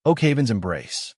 Oakhaven's embrace.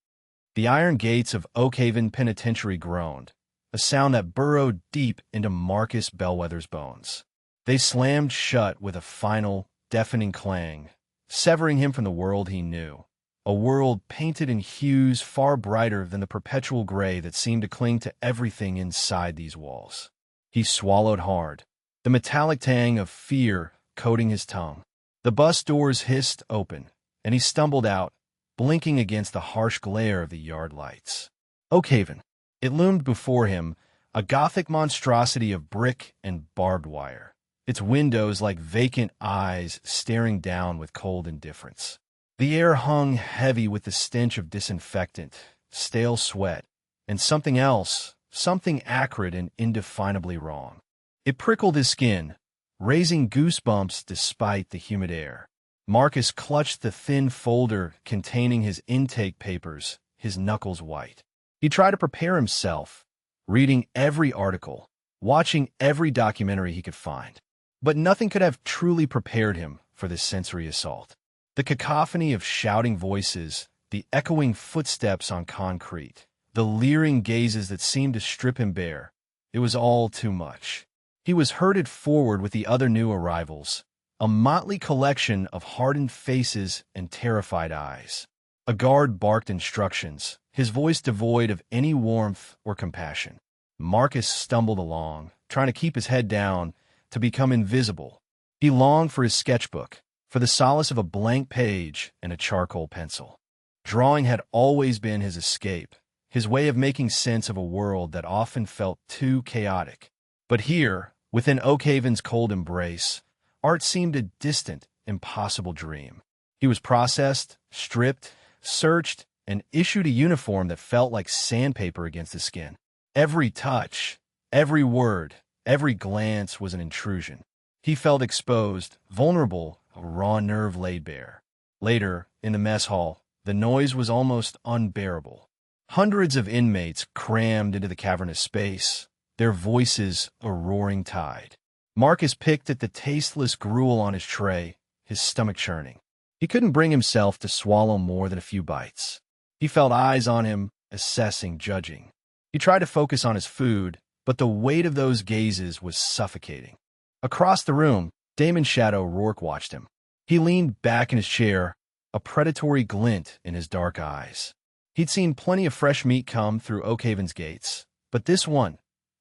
The iron gates of Oakhaven Penitentiary groaned, a sound that burrowed deep into Marcus Bellwether's bones. They slammed shut with a final, deafening clang, severing him from the world he knew, a world painted in hues far brighter than the perpetual gray that seemed to cling to everything inside these walls. He swallowed hard, the metallic tang of fear coating his tongue. The bus doors hissed open, and he stumbled out, blinking against the harsh glare of the yard lights. Oakhaven. It loomed before him, a gothic monstrosity of brick and barbed wire, its windows like vacant eyes staring down with cold indifference. The air hung heavy with the stench of disinfectant, stale sweat, and something else, something acrid and indefinably wrong. It prickled his skin, raising goosebumps despite the humid air. Marcus clutched the thin folder containing his intake papers, his knuckles white. He tried to prepare himself, reading every article, watching every documentary he could find. But nothing could have truly prepared him for this sensory assault. The cacophony of shouting voices, the echoing footsteps on concrete, the leering gazes that seemed to strip him bare. It was all too much. He was herded forward with the other new arrivals, a motley collection of hardened faces and terrified eyes. A guard barked instructions, his voice devoid of any warmth or compassion. Marcus stumbled along, trying to keep his head down, to become invisible. He longed for his sketchbook, for the solace of a blank page and a charcoal pencil. Drawing had always been his escape, his way of making sense of a world that often felt too chaotic. But here, within Oakhaven's cold embrace, art seemed a distant, impossible dream. He was processed, stripped, searched, and issued a uniform that felt like sandpaper against his skin. Every touch, every word, every glance was an intrusion. He felt exposed, vulnerable, a raw nerve laid bare. Later, in the mess hall, the noise was almost unbearable. Hundreds of inmates crammed into the cavernous space, their voices a roaring tide. Marcus picked at the tasteless gruel on his tray, his stomach churning. He couldn't bring himself to swallow more than a few bites. He felt eyes on him, assessing, judging. He tried to focus on his food, but the weight of those gazes was suffocating. Across the room, Damon's shadow Rourke watched him. He leaned back in his chair, a predatory glint in his dark eyes. He'd seen plenty of fresh meat come through Oakhaven's gates, but this one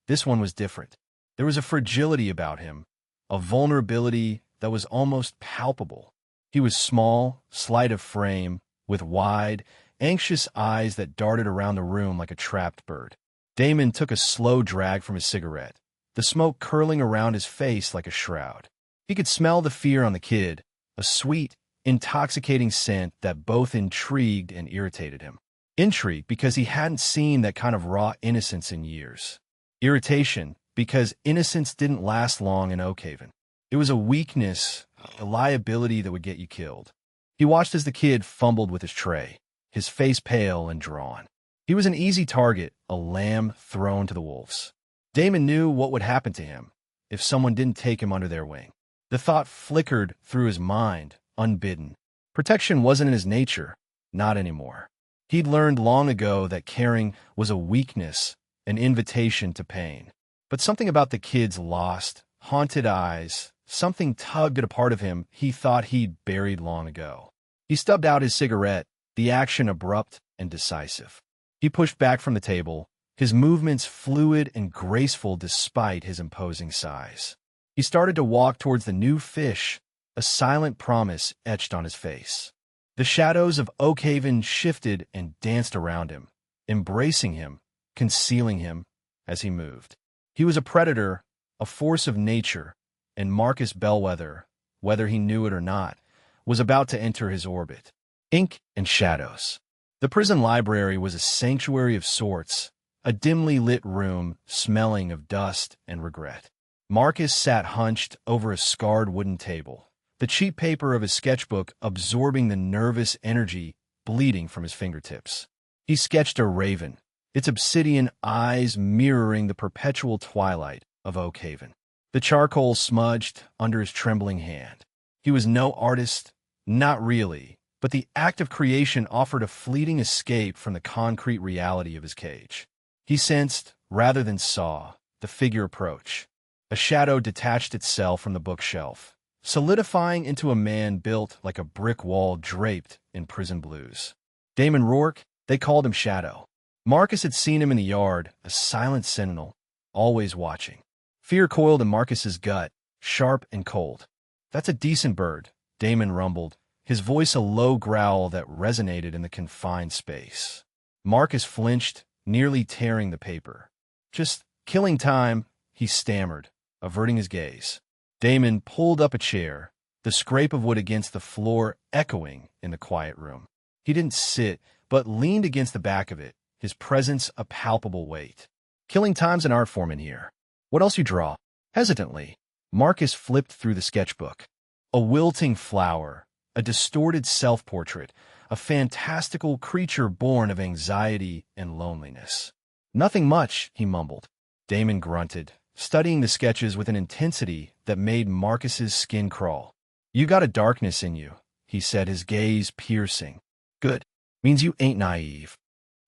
was different. There was a fragility about him, a vulnerability that was almost palpable. He was small, slight of frame, with wide, anxious eyes that darted around the room like a trapped bird. Damon took a slow drag from his cigarette, the smoke curling around his face like a shroud. He could smell the fear on the kid, a sweet, intoxicating scent that both intrigued and irritated him. Intrigue because he hadn't seen that kind of raw innocence in years. Irritation because innocence didn't last long in Oakhaven. It was a weakness, a liability that would get you killed. He watched as the kid fumbled with his tray, his face pale and drawn. He was an easy target, a lamb thrown to the wolves. Damon knew what would happen to him if someone didn't take him under their wing. The thought flickered through his mind, unbidden. Protection wasn't in his nature, not anymore. He'd learned long ago that caring was a weakness, an invitation to pain. But something about the kid's lost, haunted eyes, something tugged at a part of him he thought he'd buried long ago. He stubbed out his cigarette, the action abrupt and decisive. He pushed back from the table, his movements fluid and graceful despite his imposing size. He started to walk towards the new fish, a silent promise etched on his face. The shadows of Oakhaven shifted and danced around him, embracing him, concealing him as he moved. He was a predator, a force of nature, and Marcus Bellwether, whether he knew it or not, was about to enter his orbit. Ink and shadows. The prison library was a sanctuary of sorts, a dimly lit room smelling of dust and regret. Marcus sat hunched over a scarred wooden table, the cheap paper of his sketchbook absorbing the nervous energy bleeding from his fingertips. He sketched a raven, its obsidian eyes mirroring the perpetual twilight of Oakhaven. The charcoal smudged under his trembling hand. He was no artist, not really, but the act of creation offered a fleeting escape from the concrete reality of his cage. He sensed, rather than saw, the figure approach. A shadow detached itself from the bookshelf, solidifying into a man built like a brick wall draped in prison blues. Damon Rourke, they called him Shadow. Marcus had seen him in the yard, a silent sentinel, always watching. Fear coiled in Marcus's gut, sharp and cold. "That's a decent bird," Damon rumbled, his voice a low growl that resonated in the confined space. Marcus flinched, nearly tearing the paper. "Just killing time," he stammered, averting his gaze. Damon pulled up a chair, the scrape of wood against the floor echoing in the quiet room. He didn't sit, but leaned against the back of it, his presence a palpable weight. "Killing time's an art form in here. What else you draw?" Hesitantly, Marcus flipped through the sketchbook. A wilting flower, a distorted self-portrait, a fantastical creature born of anxiety and loneliness. "Nothing much," he mumbled. Damon grunted, studying the sketches with an intensity that made Marcus's skin crawl. "You got a darkness in you," he said, his gaze piercing. "Good. Means you ain't naive."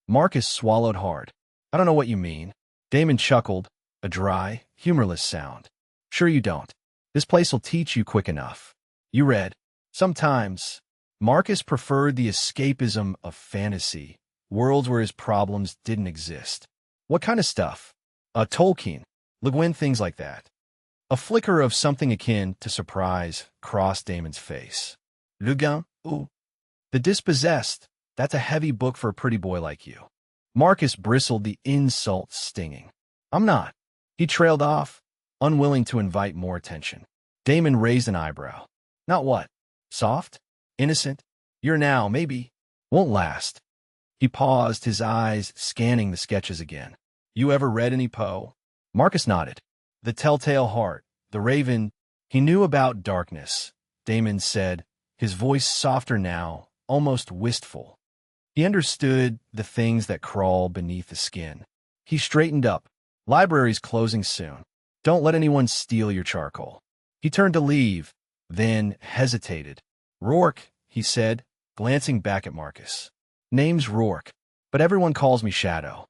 Marcus swallowed hard. "I don't know what you mean." Damon chuckled, a dry, humorless sound. "Sure you don't. This place'll teach you quick enough. You read." Sometimes, Marcus preferred the escapism of fantasy, worlds where his problems didn't exist. "What kind of stuff?" Tolkien, Le Guin, things like that." A flicker of something akin to surprise crossed Damon's face. "Le Guin? Ooh. The Dispossessed. That's a heavy book for a pretty boy like you." Marcus bristled, the insult stinging. "I'm not." He trailed off, unwilling to invite more attention. Damon raised an eyebrow. "Not what? Soft? Innocent? You're now, maybe. Won't last." He paused, his eyes scanning the sketches again. "You ever read any Poe?" Marcus nodded. "The Telltale Heart, The Raven." He knew about darkness, Damon said, his voice softer now, almost wistful. He understood the things that crawl beneath the skin. He straightened up. "Library's closing soon. Don't let anyone steal your charcoal." He turned to leave, then hesitated. "Rourke," he said, glancing back at Marcus. "Name's Rourke, but everyone calls me Shadow."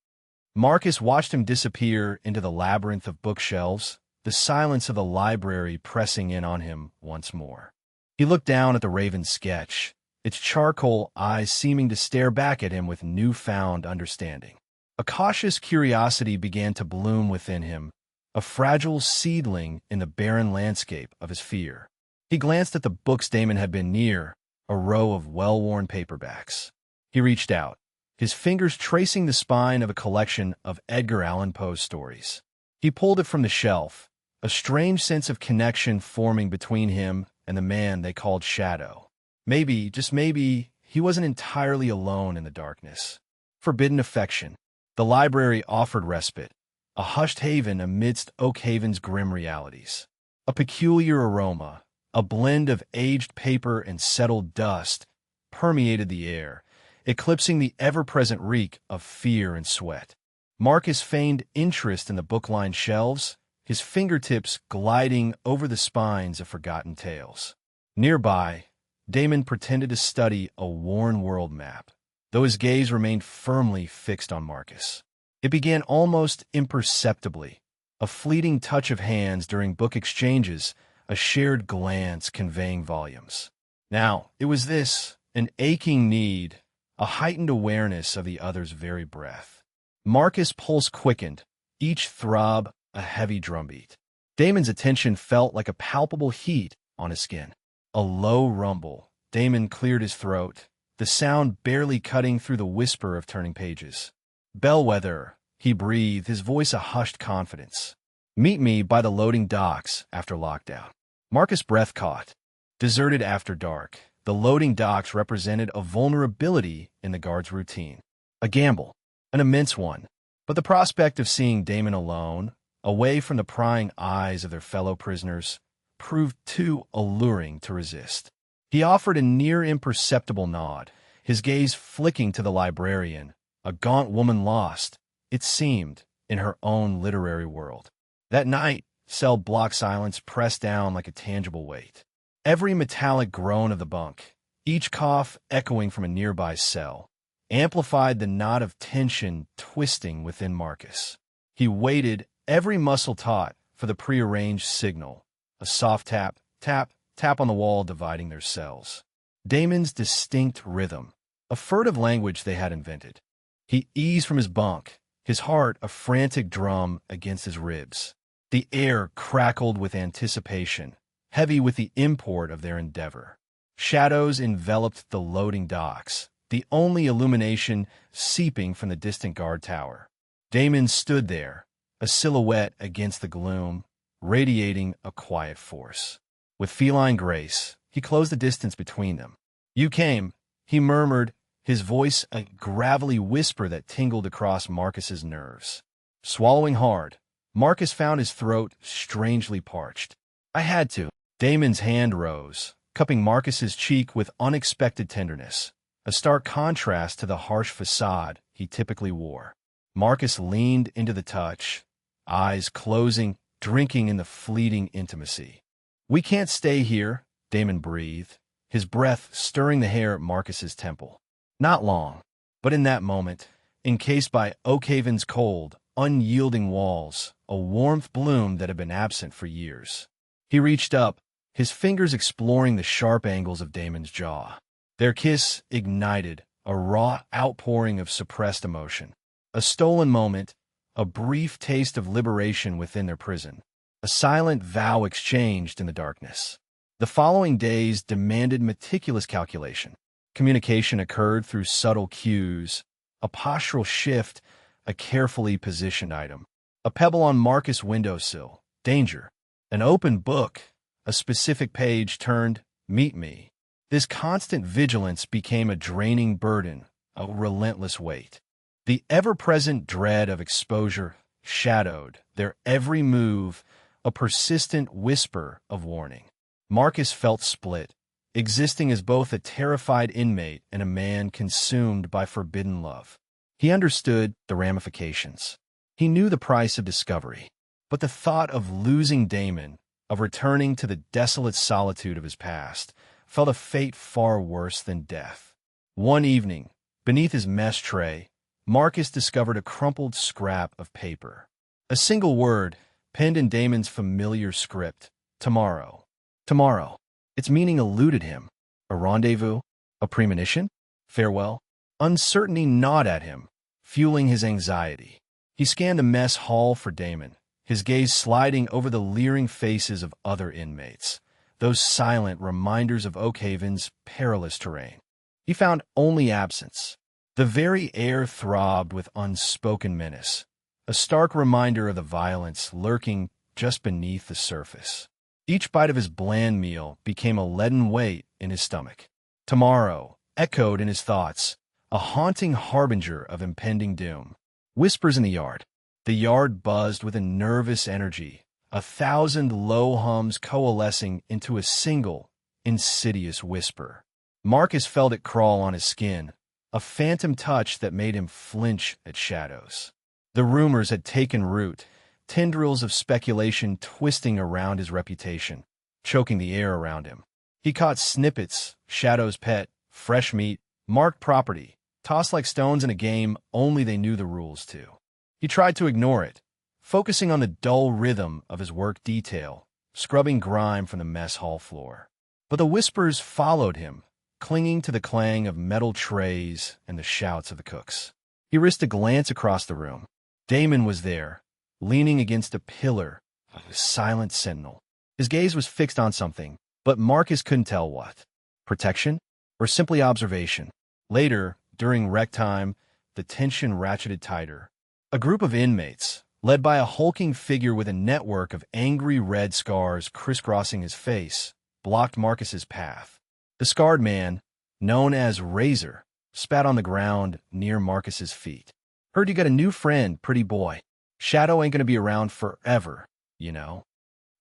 Marcus watched him disappear into the labyrinth of bookshelves, the silence of the library pressing in on him once more. He looked down at the Raven sketch, its charcoal eyes seeming to stare back at him with newfound understanding. A cautious curiosity began to bloom within him, a fragile seedling in the barren landscape of his fear. He glanced at the books Damon had been near, a row of well-worn paperbacks. He reached out, his fingers tracing the spine of a collection of Edgar Allan Poe's stories. He pulled it from the shelf, a strange sense of connection forming between him and the man they called Shadow. Maybe, just maybe, he wasn't entirely alone in the darkness. Forbidden affection. The library offered respite, a hushed haven amidst Oakhaven's grim realities. A peculiar aroma, a blend of aged paper and settled dust, permeated the air, eclipsing the ever-present reek of fear and sweat. Marcus feigned interest in the book-lined shelves, his fingertips gliding over the spines of forgotten tales. Nearby, Damon pretended to study a worn world map, though his gaze remained firmly fixed on Marcus. It began almost imperceptibly, a fleeting touch of hands during book exchanges, a shared glance conveying volumes. Now, it was this, an aching need, a heightened awareness of the other's very breath. Marcus' pulse quickened, each throb a heavy drumbeat. Damon's attention felt like a palpable heat on his skin. A low rumble. Damon cleared his throat, the sound barely cutting through the whisper of turning pages. "Bellwether," he breathed, his voice a hushed confidence. "Meet me by the loading docks after lockdown." Marcus' breath caught. Deserted after dark, the loading docks represented a vulnerability in the guard's routine. A gamble, an immense one, but the prospect of seeing Damon alone, away from the prying eyes of their fellow prisoners, proved too alluring to resist. He offered a near imperceptible nod, his gaze flicking to the librarian, a gaunt woman lost, it seemed, in her own literary world. That night, cell-block silence pressed down like a tangible weight. Every metallic groan of the bunk, each cough echoing from a nearby cell, amplified the knot of tension twisting within Marcus. He waited, every muscle taut, for the prearranged signal, a soft tap, tap, tap on the wall dividing their cells. Damon's distinct rhythm, a furtive language they had invented. He eased from his bunk, his heart a frantic drum against his ribs. The air crackled with anticipation, heavy with the import of their endeavor. Shadows enveloped the loading docks, the only illumination seeping from the distant guard tower. Damon stood there, a silhouette against the gloom, radiating a quiet force. With feline grace, he closed the distance between them. "You came," he murmured, his voice a gravelly whisper that tingled across Marcus's nerves. Swallowing hard, Marcus found his throat strangely parched. "I had to." Damon's hand rose, cupping Marcus's cheek with unexpected tenderness, a stark contrast to the harsh facade he typically wore. Marcus leaned into the touch, eyes closing, drinking in the fleeting intimacy. "We can't stay here," Damon breathed, his breath stirring the hair at Marcus's temple. Not long, but in that moment, encased by Oakhaven's cold, unyielding walls, a warmth bloomed that had been absent for years. He reached up, his fingers exploring the sharp angles of Damon's jaw. Their kiss ignited, a raw outpouring of suppressed emotion. A stolen moment, a brief taste of liberation within their prison, a silent vow exchanged in the darkness. The following days demanded meticulous calculation. Communication occurred through subtle cues, a postural shift, a carefully positioned item. A pebble on Marcus' windowsill, danger. An open book, a specific page turned, meet me. This constant vigilance became a draining burden, a relentless weight. The ever-present dread of exposure shadowed their every move, a persistent whisper of warning. Marcus felt split, existing as both a terrified inmate and a man consumed by forbidden love. He understood the ramifications. He knew the price of discovery. But the thought of losing Damon, of returning to the desolate solitude of his past, felt a fate far worse than death. One evening, beneath his mess tray, Marcus discovered a crumpled scrap of paper. A single word, penned in Damon's familiar script, tomorrow. Tomorrow. Its meaning eluded him. A rendezvous? A premonition? Farewell? Uncertainty gnawed at him, fueling his anxiety. He scanned the mess hall for Damon, his gaze sliding over the leering faces of other inmates, those silent reminders of Oakhaven's perilous terrain. He found only absence. The very air throbbed with unspoken menace, a stark reminder of the violence lurking just beneath the surface. Each bite of his bland meal became a leaden weight in his stomach. Tomorrow echoed in his thoughts, a haunting harbinger of impending doom. Whispers in the yard. The yard buzzed with a nervous energy, 1,000 low hums coalescing into a single, insidious whisper. Marcus felt it crawl on his skin, a phantom touch that made him flinch at shadows. The rumors had taken root, tendrils of speculation twisting around his reputation, choking the air around him. He caught snippets, Shadow's pet, fresh meat, marked property, tossed like stones in a game only they knew the rules to. He tried to ignore it, focusing on the dull rhythm of his work detail, scrubbing grime from the mess hall floor. But the whispers followed him, clinging to the clang of metal trays and the shouts of the cooks. He risked a glance across the room. Damon was there, leaning against a pillar, a silent sentinel. His gaze was fixed on something, but Marcus couldn't tell what. Protection? Or simply observation? Later, during rec time, the tension ratcheted tighter. A group of inmates, led by a hulking figure with a network of angry red scars crisscrossing his face, blocked Marcus's path. The scarred man, known as Razor, spat on the ground near Marcus's feet. "Heard you got a new friend, pretty boy. Shadow ain't gonna be around forever, you know."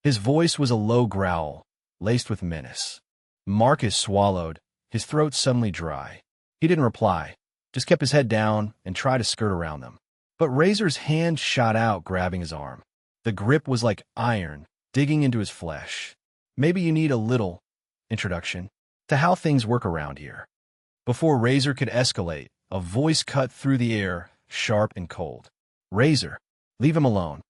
His voice was a low growl, laced with menace. Marcus swallowed, his throat suddenly dry. He didn't reply, just kept his head down and tried to skirt around them. But Razor's hand shot out, grabbing his arm. The grip was like iron, digging into his flesh. "Maybe you need a little introduction." to how things work around here. Before Razor could escalate, a voice cut through the air, sharp and cold. Razor, leave him alone.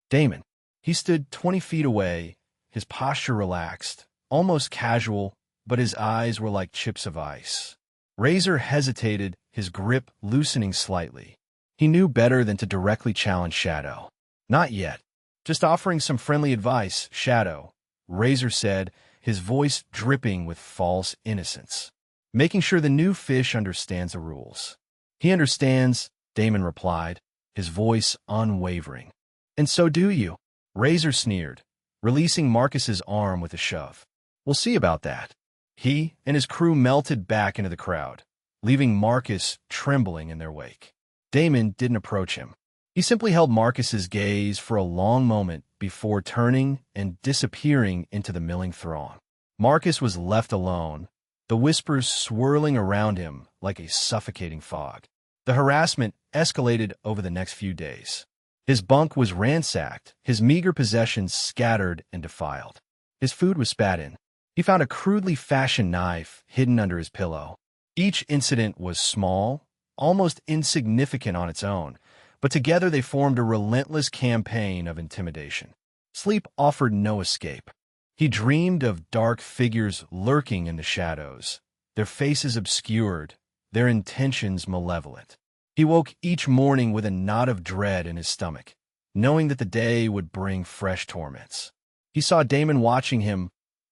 Damon. He stood 20 feet away, his posture relaxed, almost casual, but his eyes were like chips of ice. Razor hesitated, his grip loosening slightly. He knew better than to directly challenge Shadow. Not yet. Just offering some friendly advice, Shadow, Razor said, his voice dripping with false innocence. Making sure the new fish understands the rules. He understands, Damon replied, his voice unwavering. And so do you, Razor sneered, releasing Marcus's arm with a shove. We'll see about that. He and his crew melted back into the crowd, leaving Marcus trembling in their wake. Damon didn't approach him. He simply held Marcus's gaze for a long moment before turning and disappearing into the milling throng. Marcus was left alone, the whispers swirling around him like a suffocating fog. The harassment escalated over the next few days. His bunk was ransacked, his meager possessions scattered and defiled. His food was spat in. He found a crudely fashioned knife hidden under his pillow. Each incident was small, almost insignificant on its own, but together they formed a relentless campaign of intimidation. Sleep offered no escape. He dreamed of dark figures lurking in the shadows, their faces obscured, their intentions malevolent. He woke each morning with a knot of dread in his stomach, knowing that the day would bring fresh torments. He saw Damon watching him,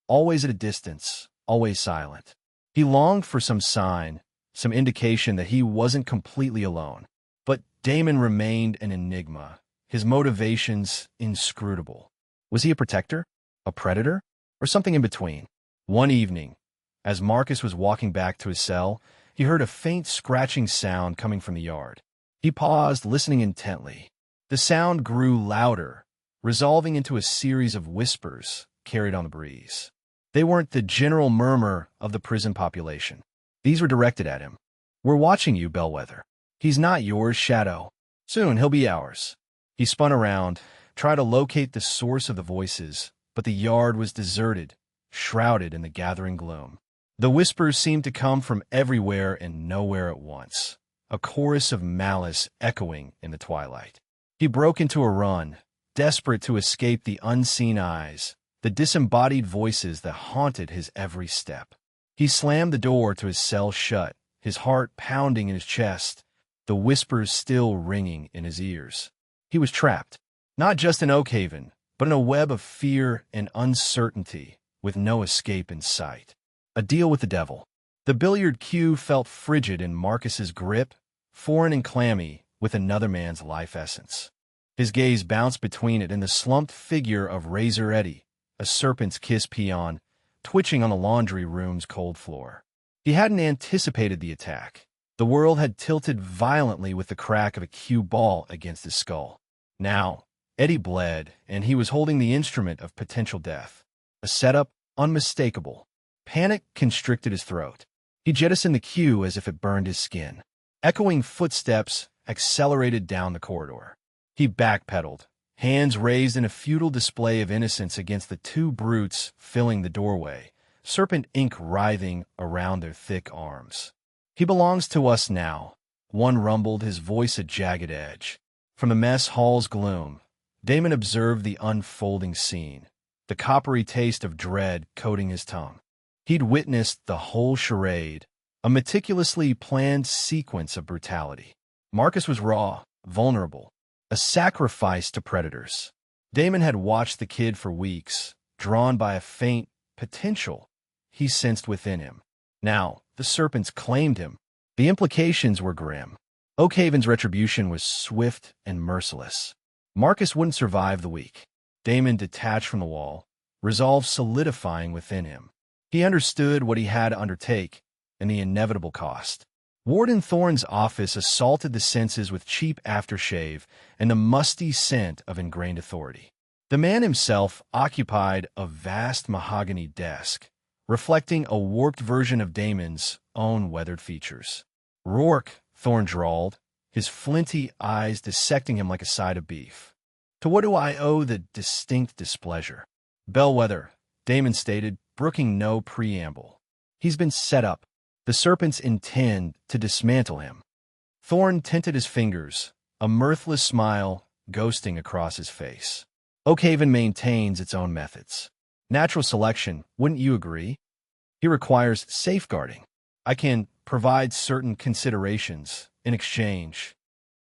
always at a distance, always silent. He longed for some sign, some indication that he wasn't completely alone. But Damon remained an enigma, his motivations inscrutable. Was he a protector, a predator, or something in between? One evening, as Marcus was walking back to his cell, he heard a faint scratching sound coming from the yard. He paused, listening intently. The sound grew louder, resolving into a series of whispers carried on the breeze. They weren't the general murmur of the prison population. These were directed at him. We're watching you, Bellwether. He's not yours, Shadow. Soon he'll be ours. He spun around, tried to locate the source of the voices, but the yard was deserted, shrouded in the gathering gloom. The whispers seemed to come from everywhere and nowhere at once, a chorus of malice echoing in the twilight. He broke into a run, desperate to escape the unseen eyes, the disembodied voices that haunted his every step. He slammed the door to his cell shut, his heart pounding in his chest, the whispers still ringing in his ears. He was trapped, not just in Oakhaven, but in a web of fear and uncertainty, with no escape in sight. A deal with the devil. The billiard cue felt frigid in Marcus's grip, foreign and clammy, with another man's life essence. His gaze bounced between it and the slumped figure of Razor Eddie, a serpent's kiss peon, twitching on the laundry room's cold floor. He hadn't anticipated the attack. The world had tilted violently with the crack of a cue ball against his skull. Now, Eddie bled, and he was holding the instrument of potential death. A setup unmistakable. Panic constricted his throat. He jettisoned the cue as if it burned his skin. Echoing footsteps accelerated down the corridor. He backpedaled, hands raised in a futile display of innocence against the two brutes filling the doorway, serpent ink writhing around their thick arms. He belongs to us now, one rumbled, his voice a jagged edge. From the mess hall's gloom, Damon observed the unfolding scene, the coppery taste of dread coating his tongue. He'd witnessed the whole charade, a meticulously planned sequence of brutality. Marcus was raw, vulnerable, a sacrifice to predators. Damon had watched the kid for weeks, drawn by a faint potential he sensed within him. Now, the serpents claimed him. The implications were grim. Oakhaven's retribution was swift and merciless. Marcus wouldn't survive the week. Damon detached from the wall, resolve solidifying within him. He understood what he had to undertake and the inevitable cost. Warden Thorne's office assaulted the senses with cheap aftershave and the musty scent of ingrained authority. The man himself occupied a vast mahogany desk, reflecting a warped version of Damon's own weathered features. Rourke, Thorne drawled, his flinty eyes dissecting him like a side of beef. To what do I owe the distinct displeasure? Bellwether, Damon stated, brooking no preamble. He's been set up. The serpents intend to dismantle him. Thorn tinted his fingers, a mirthless smile ghosting across his face. Oakhaven maintains its own methods. Natural selection, wouldn't you agree? He requires safeguarding. I can provide certain considerations in exchange.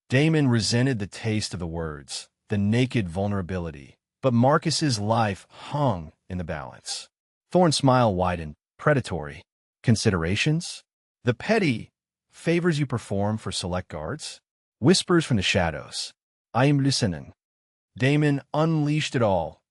Damon resented the taste of the words, the naked vulnerability, but Marcus's life hung in the balance. Thorn's smile widened, predatory. Considerations? The petty favors you perform for select guards? Whispers from the shadows. I am listening. Damon unleashed it all.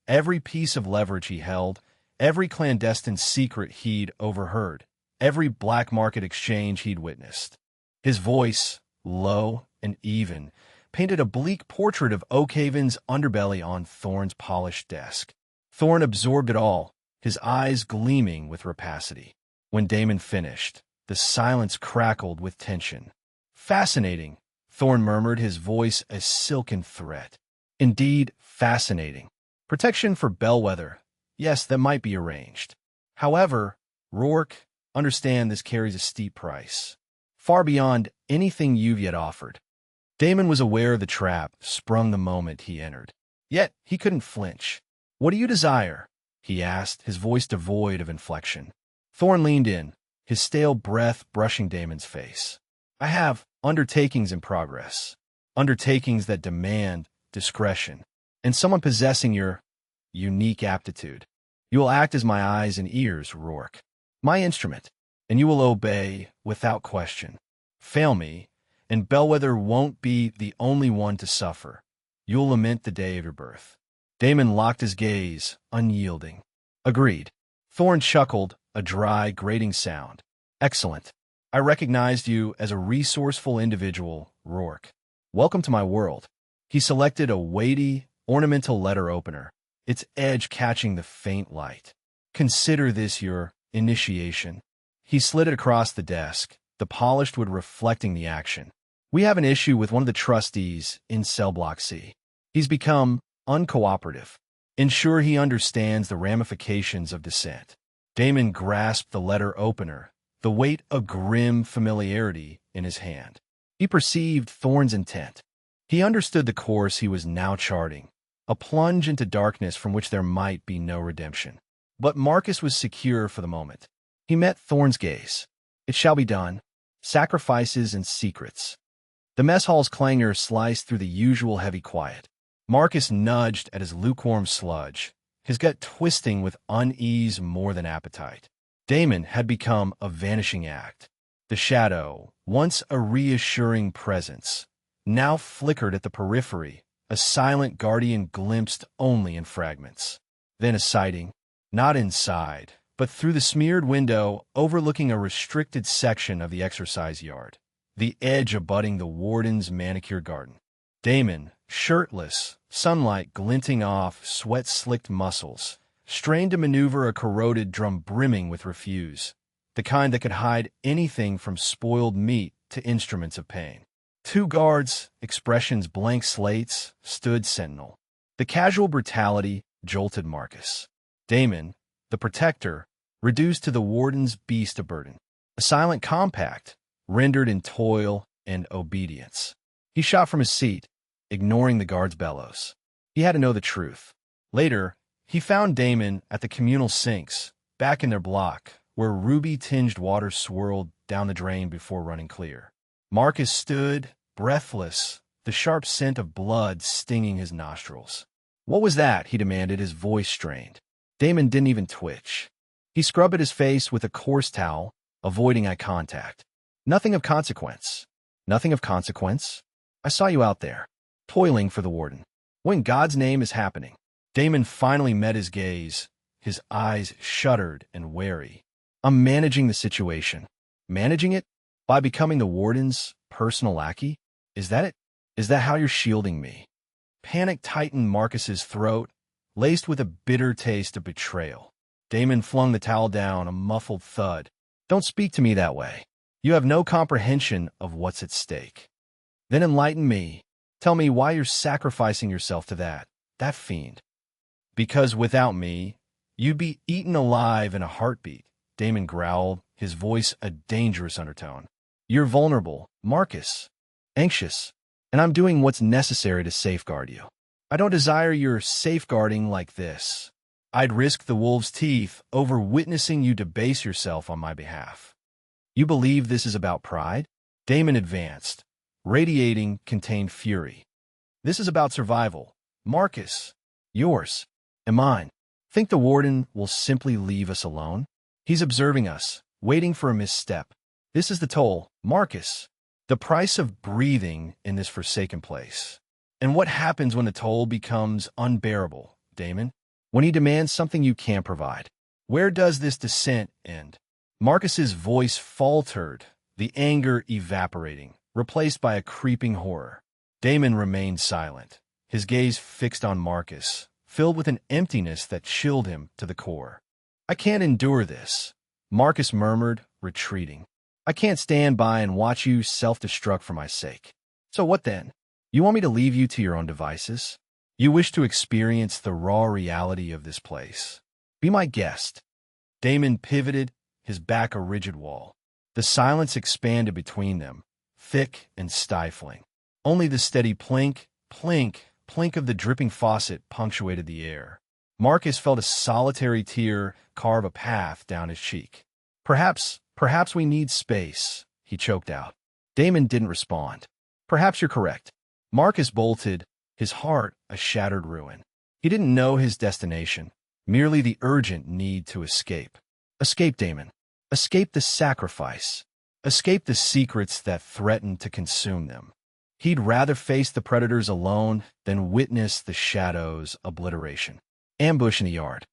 Every piece of leverage he held, every clandestine secret he'd overheard, every black market exchange he'd witnessed. His voice, low and even, painted a bleak portrait of Oakhaven's underbelly on Thorn's polished desk. Thorn absorbed it all, his eyes gleaming with rapacity. When Damon finished, the silence crackled with tension. Fascinating, Thorn murmured, his voice a silken threat. Indeed, fascinating. Protection for Bellwether. Yes, that might be arranged. However, Rourke, understand this carries a steep price. Far beyond anything you've yet offered. Damon was aware of the trap sprung the moment he entered. Yet he couldn't flinch. What do you desire? He asked, his voice devoid of inflection. Thorn leaned in, his stale breath brushing Damon's face. I have undertakings in progress. Undertakings that demand discretion. And someone possessing your unique aptitude. You will act as my eyes and ears, Rourke. My instrument. And you will obey without question. Fail me, and Bellwether won't be the only one to suffer. You'll lament the day of your birth. Damon locked his gaze, unyielding. Agreed. Thorn chuckled, a dry, grating sound. Excellent. I recognized you as a resourceful individual, Rourke. Welcome to my world. He selected a weighty, ornamental letter opener, its edge catching the faint light. Consider this your initiation. He slid it across the desk, the polished wood reflecting the action. We have an issue with one of the trustees in Cell Block C. He's become uncooperative. Ensure he understands the ramifications of dissent. Damon grasped the letter opener, the weight of grim familiarity in his hand. He perceived Thorn's intent. He understood the course he was now charting, a plunge into darkness from which there might be no redemption. But Marcus was secure for the moment. He met Thorn's gaze. It shall be done. Sacrifices and secrets. The mess hall's clangor sliced through the usual heavy quiet. Marcus nudged at his lukewarm sludge, his gut twisting with unease more than appetite. Damon had become a vanishing act. The shadow, once a reassuring presence, now flickered at the periphery, a silent guardian glimpsed only in fragments. Then a sighting, not inside, but through the smeared window overlooking a restricted section of the exercise yard, the edge abutting the warden's manicure garden. Damon, shirtless, sunlight glinting off sweat-slicked muscles, strained to maneuver a corroded drum brimming with refuse, the kind that could hide anything from spoiled meat to instruments of pain. Two guards, expressions blank slates, stood sentinel. The casual brutality jolted Marcus. Damon, the protector, reduced to the warden's beast of burden. A silent compact, rendered in toil and obedience. He shot from his seat, ignoring the guard's bellows. He had to know the truth. Later, he found Damon at the communal sinks, back in their block, where ruby-tinged water swirled down the drain before running clear. Marcus stood, breathless, the sharp scent of blood stinging his nostrils. What was that? He demanded, his voice strained. Damon didn't even twitch. He scrubbed at his face with a coarse towel, avoiding eye contact. Nothing of consequence. Nothing of consequence. I saw you out there, toiling for the warden. What in God's name is happening? Damon finally met his gaze, his eyes shuttered and wary. I'm managing the situation. Managing it? By becoming the warden's personal lackey? Is that it? Is that how you're shielding me? Panic tightened Marcus's throat, laced with a bitter taste of betrayal. Damon flung the towel down, a muffled thud. Don't speak to me that way. You have no comprehension of what's at stake. Then enlighten me. Tell me why you're sacrificing yourself to that fiend. Because without me, you'd be eaten alive in a heartbeat. Damon growled, his voice a dangerous undertone. "You're vulnerable, Marcus. Anxious. And I'm doing what's necessary to safeguard you. I don't desire your safeguarding like this. I'd risk the wolf's teeth over witnessing you debase yourself on my behalf. You believe this is about pride?" Damon advanced, radiating contained fury. "This is about survival, Marcus. Yours and mine. Think the warden will simply leave us alone? He's observing us, waiting for a misstep. This is the toll, Marcus. The price of breathing in this forsaken place. And what happens when the toll becomes unbearable, Damon? When he demands something you can't provide. Where does this descent end?" Marcus's voice faltered, the anger evaporating, replaced by a creeping horror. Damon remained silent, his gaze fixed on Marcus, filled with an emptiness that chilled him to the core. "I can't endure this," Marcus murmured, retreating. "I can't stand by and watch you self-destruct for my sake. So what then? You want me to leave you to your own devices? You wish to experience the raw reality of this place. Be my guest." Damon pivoted, his back a rigid wall. The silence expanded between them, thick and stifling. Only the steady plink, plink, plink of the dripping faucet punctuated the air. Marcus felt a solitary tear carve a path down his cheek. Perhaps we need space," he choked out. Damon didn't respond. "Perhaps you're correct." Marcus bolted, his heart a shattered ruin. He didn't know his destination, merely the urgent need to escape. Escape, Damon. Escape the sacrifice. Escape the secrets that threatened to consume them. He'd rather face the predators alone than witness the shadows' obliteration. Ambush in the yard.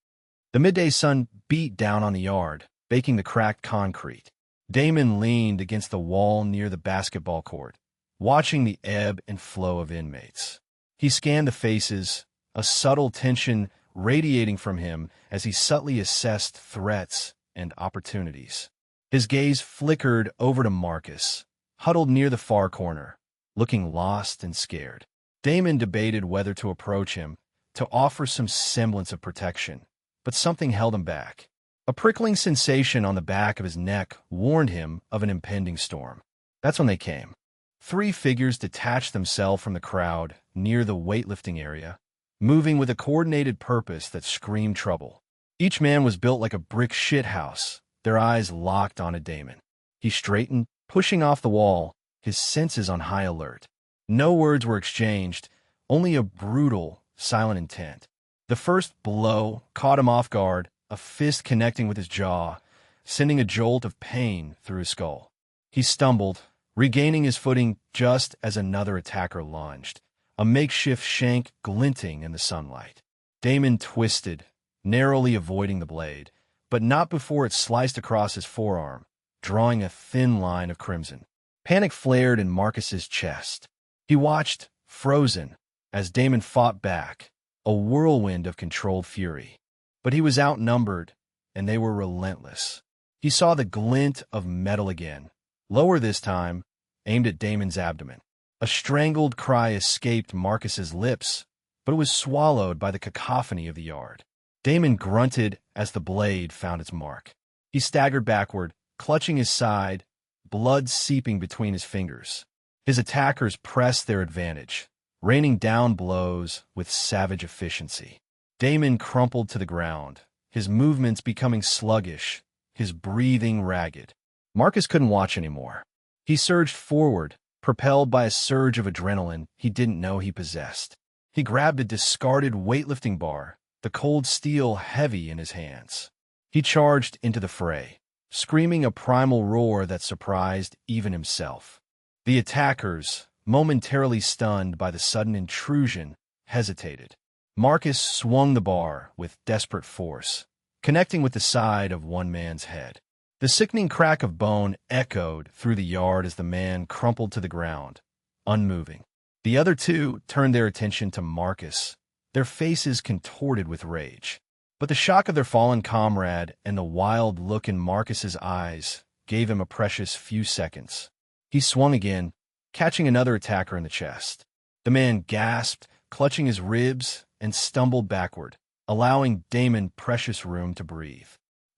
The midday sun beat down on the yard, baking the cracked concrete. Damon leaned against the wall near the basketball court, watching the ebb and flow of inmates. He scanned the faces, a subtle tension radiating from him as he subtly assessed threats and opportunities. His gaze flickered over to Marcus, huddled near the far corner, looking lost and scared. Damon debated whether to approach him, to offer some semblance of protection, but something held him back. A prickling sensation on the back of his neck warned him of an impending storm. That's when they came. 3 figures detached themselves from the crowd near the weightlifting area, moving with a coordinated purpose that screamed trouble. Each man was built like a brick shithouse, their eyes locked onto Damon. He straightened, pushing off the wall, his senses on high alert. No words were exchanged, only a brutal, silent intent. The first blow caught him off guard, a fist connecting with his jaw, sending a jolt of pain through his skull. He stumbled, regaining his footing just as another attacker lunged, a makeshift shank glinting in the sunlight. Damon twisted, narrowly avoiding the blade, but not before it sliced across his forearm, drawing a thin line of crimson. Panic flared in Marcus's chest. He watched, frozen, as Damon fought back, a whirlwind of controlled fury. But he was outnumbered, and they were relentless. He saw the glint of metal again, lower this time, aimed at Damon's abdomen. A strangled cry escaped Marcus's lips, but it was swallowed by the cacophony of the yard. Damon grunted as the blade found its mark. He staggered backward, clutching his side, blood seeping between his fingers. His attackers pressed their advantage, raining down blows with savage efficiency. Damon crumpled to the ground, his movements becoming sluggish, his breathing ragged. Marcus couldn't watch anymore. He surged forward, propelled by a surge of adrenaline he didn't know he possessed. He grabbed a discarded weightlifting bar, the cold steel heavy in his hands. He charged into the fray, screaming a primal roar that surprised even himself. The attackers, momentarily stunned by the sudden intrusion, hesitated. Marcus swung the bar with desperate force, connecting with the side of one man's head. The sickening crack of bone echoed through the yard as the man crumpled to the ground, unmoving. The other 2 turned their attention to Marcus, their faces contorted with rage. But the shock of their fallen comrade and the wild look in Marcus's eyes gave him a precious few seconds. He swung again, catching another attacker in the chest. The man gasped, clutching his ribs, and stumbled backward, allowing Damon precious room to breathe.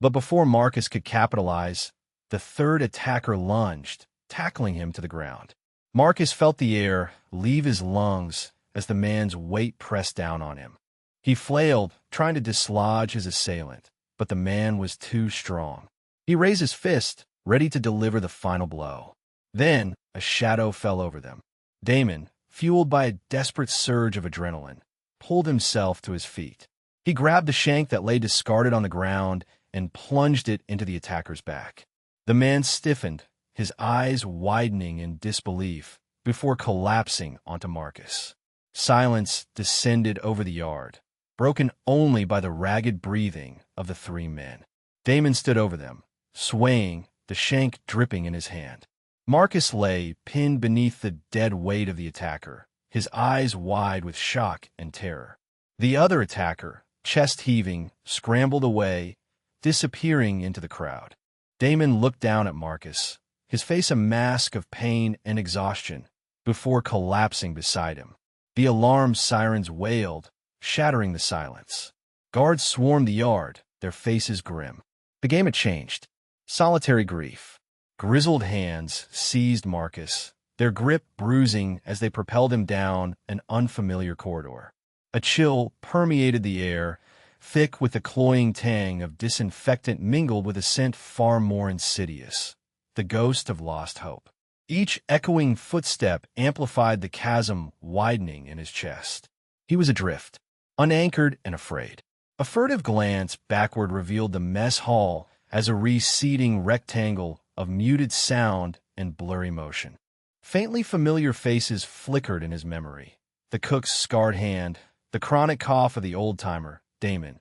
But before Marcus could capitalize, the third attacker lunged, tackling him to the ground. Marcus felt the air leave his lungs as the man's weight pressed down on him. He flailed, trying to dislodge his assailant, but the man was too strong. He raised his fist, ready to deliver the final blow. Then, a shadow fell over them. Damon, fueled by a desperate surge of adrenaline, pulled himself to his feet. He grabbed the shank that lay discarded on the ground and plunged it into the attacker's back. The man stiffened, his eyes widening in disbelief, before collapsing onto Marcus. Silence descended over the yard, broken only by the ragged breathing of the three men. Damon stood over them, swaying, the shank dripping in his hand. Marcus lay pinned beneath the dead weight of the attacker, his eyes wide with shock and terror. The other attacker, chest heaving, scrambled away, disappearing into the crowd. Damon looked down at Marcus, his face a mask of pain and exhaustion, before collapsing beside him. The alarm sirens wailed, shattering the silence. Guards swarmed the yard, their faces grim. The game had changed. Solitary grief. Grizzled hands seized Marcus, their grip bruising as they propelled him down an unfamiliar corridor. A chill permeated the air, thick with the cloying tang of disinfectant mingled with a scent far more insidious, the ghost of lost hope. Each echoing footstep amplified the chasm widening in his chest. He was adrift, unanchored and afraid. A furtive glance backward revealed the mess hall as a receding rectangle of muted sound and blurry motion. Faintly familiar faces flickered in his memory. The cook's scarred hand, the chronic cough of the old-timer, Damon.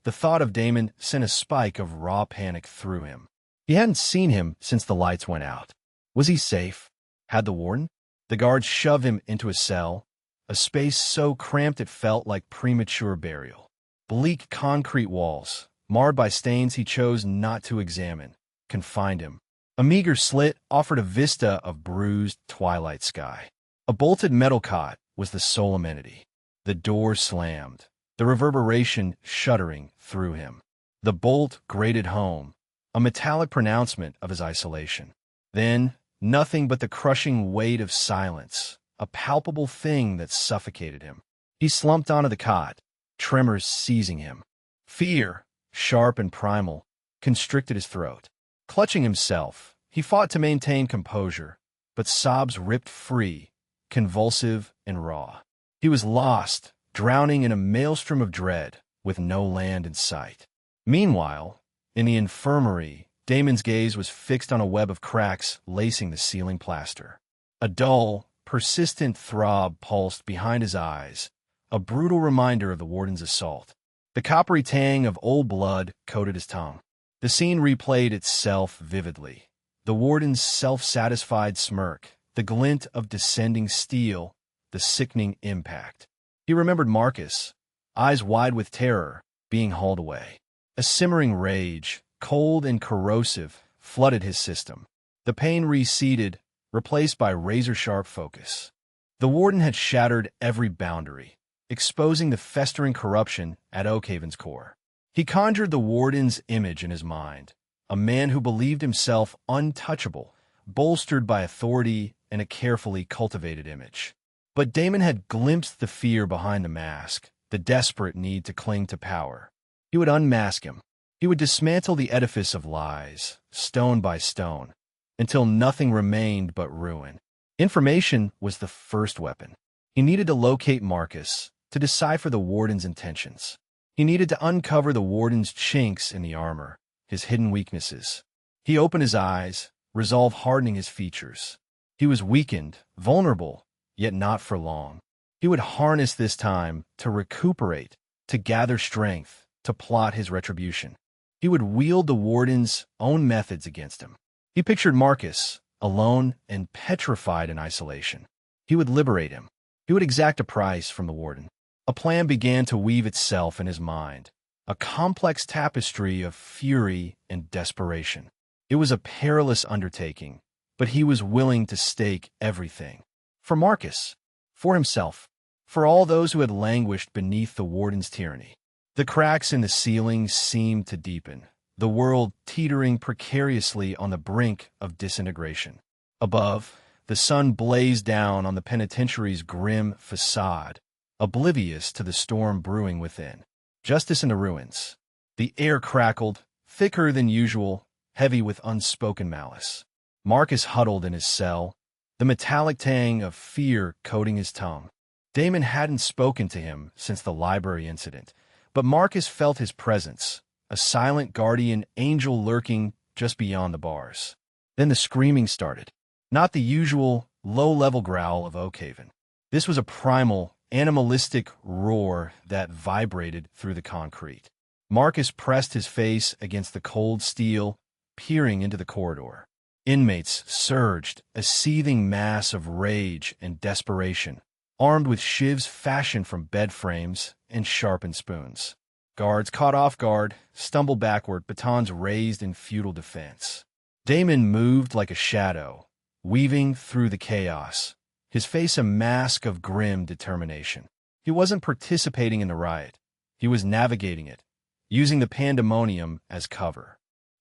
The thought of Damon sent a spike of raw panic through him. He hadn't seen him since the lights went out. Was he safe? Had the warden? The guards shoved him into a cell, a space so cramped it felt like premature burial. Bleak concrete walls, marred by stains he chose not to examine, confined him. A meager slit offered a vista of bruised twilight sky. A bolted metal cot was the sole amenity. The door slammed, the reverberation shuddering through him. The bolt grated home, a metallic pronouncement of his isolation. Then, nothing but the crushing weight of silence, a palpable thing that suffocated him. He slumped onto the cot, tremors seizing him. Fear, sharp and primal, constricted his throat. Clutching himself, he fought to maintain composure, but sobs ripped free, convulsive and raw. He was lost, drowning in a maelstrom of dread, with no land in sight. Meanwhile, in the infirmary, Damon's gaze was fixed on a web of cracks lacing the ceiling plaster. A dull, persistent throb pulsed behind his eyes, a brutal reminder of the warden's assault. The coppery tang of old blood coated his tongue. The scene replayed itself vividly. The warden's self-satisfied smirk, the glint of descending steel, the sickening impact. He remembered Marcus, eyes wide with terror, being hauled away. A simmering rage, cold and corrosive, flooded his system. The pain receded, replaced by razor-sharp focus. The warden had shattered every boundary, exposing the festering corruption at Oakhaven's core. He conjured the warden's image in his mind, a man who believed himself untouchable, bolstered by authority and a carefully cultivated image. But Damon had glimpsed the fear behind the mask, the desperate need to cling to power. He would unmask him. He would dismantle the edifice of lies, stone by stone, until nothing remained but ruin. Information was the first weapon. He needed to locate Marcus, to decipher the warden's intentions. He needed to uncover the warden's chinks in the armor, his hidden weaknesses. He opened his eyes, resolve hardening his features. He was weakened, vulnerable, yet not for long. He would harness this time to recuperate, to gather strength, to plot his retribution. He would wield the warden's own methods against him. He pictured Marcus, alone and petrified in isolation. He would liberate him. He would exact a price from the warden. A plan began to weave itself in his mind, a complex tapestry of fury and desperation. It was a perilous undertaking, but he was willing to stake everything. For Marcus, for himself, for all those who had languished beneath the warden's tyranny. The cracks in the ceiling seemed to deepen, the world teetering precariously on the brink of disintegration. Above, the sun blazed down on the penitentiary's grim facade, oblivious to the storm brewing within. Justice in the ruins. The air crackled, thicker than usual, heavy with unspoken malice. Marcus huddled in his cell, the metallic tang of fear coating his tongue. Damon hadn't spoken to him since the library incident, but Marcus felt his presence, a silent guardian angel lurking just beyond the bars. Then the screaming started. Not the usual, low-level growl of Oakhaven. This was a primal, animalistic roar that vibrated through the concrete. Marcus pressed his face against the cold steel, peering into the corridor. Inmates surged, a seething mass of rage and desperation, armed with shivs fashioned from bed frames and sharpened spoons. Guards, caught off guard, stumbled backward, batons raised in futile defense. Damon moved like a shadow, weaving through the chaos, his face a mask of grim determination. He wasn't participating in the riot. He was navigating it, using the pandemonium as cover.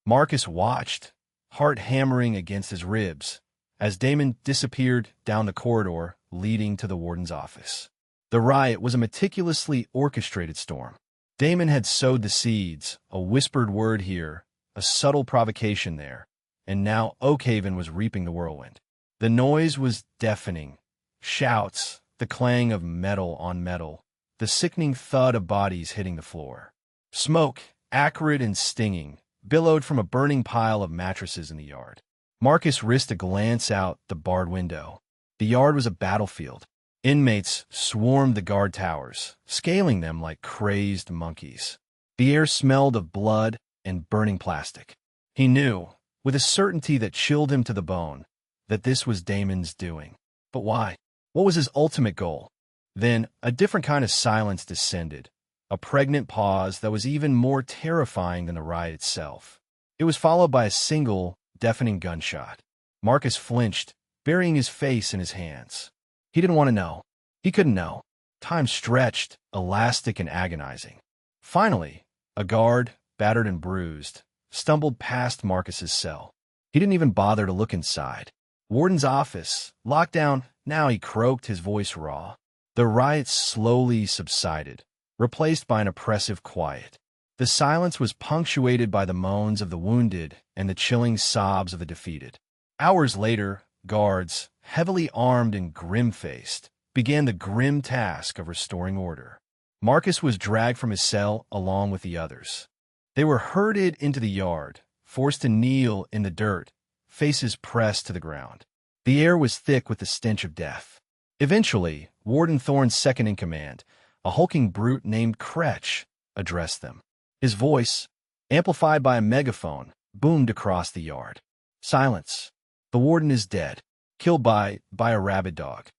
Marcus watched, heart hammering against his ribs, as Damon disappeared down the corridor leading to the warden's office. The riot was a meticulously orchestrated storm. Damon had sowed the seeds, a whispered word here, a subtle provocation there, and now Oakhaven was reaping the whirlwind. The noise was deafening. Shouts, the clang of metal on metal, the sickening thud of bodies hitting the floor. Smoke, acrid and stinging, billowed from a burning pile of mattresses in the yard. Marcus risked a glance out the barred window. The yard was a battlefield. Inmates swarmed the guard towers, scaling them like crazed monkeys. The air smelled of blood and burning plastic. He knew, with a certainty that chilled him to the bone, that this was Damon's doing. But why? What was his ultimate goal? Then a different kind of silence descended, a pregnant pause that was even more terrifying than the riot itself. It was followed by a single, deafening gunshot. Marcus flinched, burying his face in his hands. He didn't want to know. He couldn't know. Time stretched, elastic and agonizing. Finally, a guard, battered and bruised, stumbled past Marcus's cell. He didn't even bother to look inside. Warden's office, locked down, now he croaked, his voice raw. The riot slowly subsided, replaced by an oppressive quiet. The silence was punctuated by the moans of the wounded and the chilling sobs of the defeated. Hours later, guards, heavily armed and grim-faced, began the grim task of restoring order. Marcus was dragged from his cell along with the others. They were herded into the yard, forced to kneel in the dirt, faces pressed to the ground. The air was thick with the stench of death. Eventually, Warden Thorne's second-in-command, a hulking brute named Kretsch, addressed them. His voice, amplified by a megaphone, boomed across the yard. Silence. The warden is dead, killed by a rabid dog.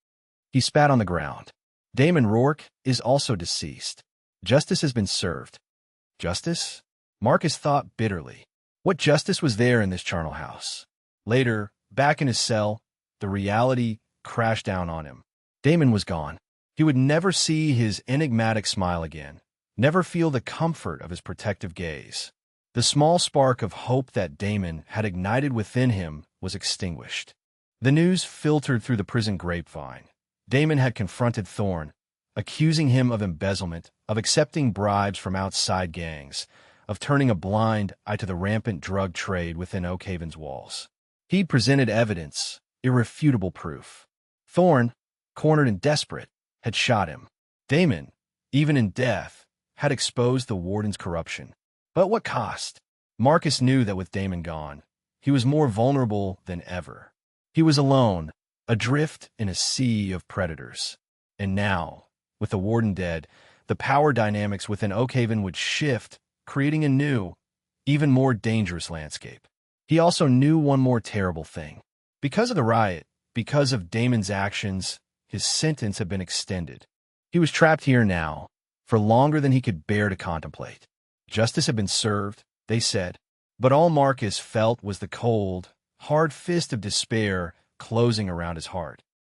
He spat on the ground. Damon Rourke is also deceased. Justice has been served. Justice? Marcus thought bitterly. What justice was there in this charnel house? Later, back in his cell, the reality crashed down on him. Damon was gone. He would never see his enigmatic smile again, never feel the comfort of his protective gaze. The small spark of hope that Damon had ignited within him was extinguished. The news filtered through the prison grapevine. Damon had confronted Thorne, accusing him of embezzlement, of accepting bribes from outside gangs, of turning a blind eye to the rampant drug trade within Oakhaven's walls. He'd presented evidence, irrefutable proof. Thorne, cornered and desperate, had shot him. Damon, even in death, had exposed the warden's corruption. But what cost? Marcus knew that with Damon gone, he was more vulnerable than ever. He was alone, adrift in a sea of predators. And now, with the warden dead, the power dynamics within Oakhaven would shift, creating a new, even more dangerous landscape. He also knew one more terrible thing. Because of the riot, because of Damon's actions, his sentence had been extended. He was trapped here now, for longer than he could bear to contemplate. Justice had been served, they said, but all Marcus felt was the cold, hard fist of despair closing around his heart.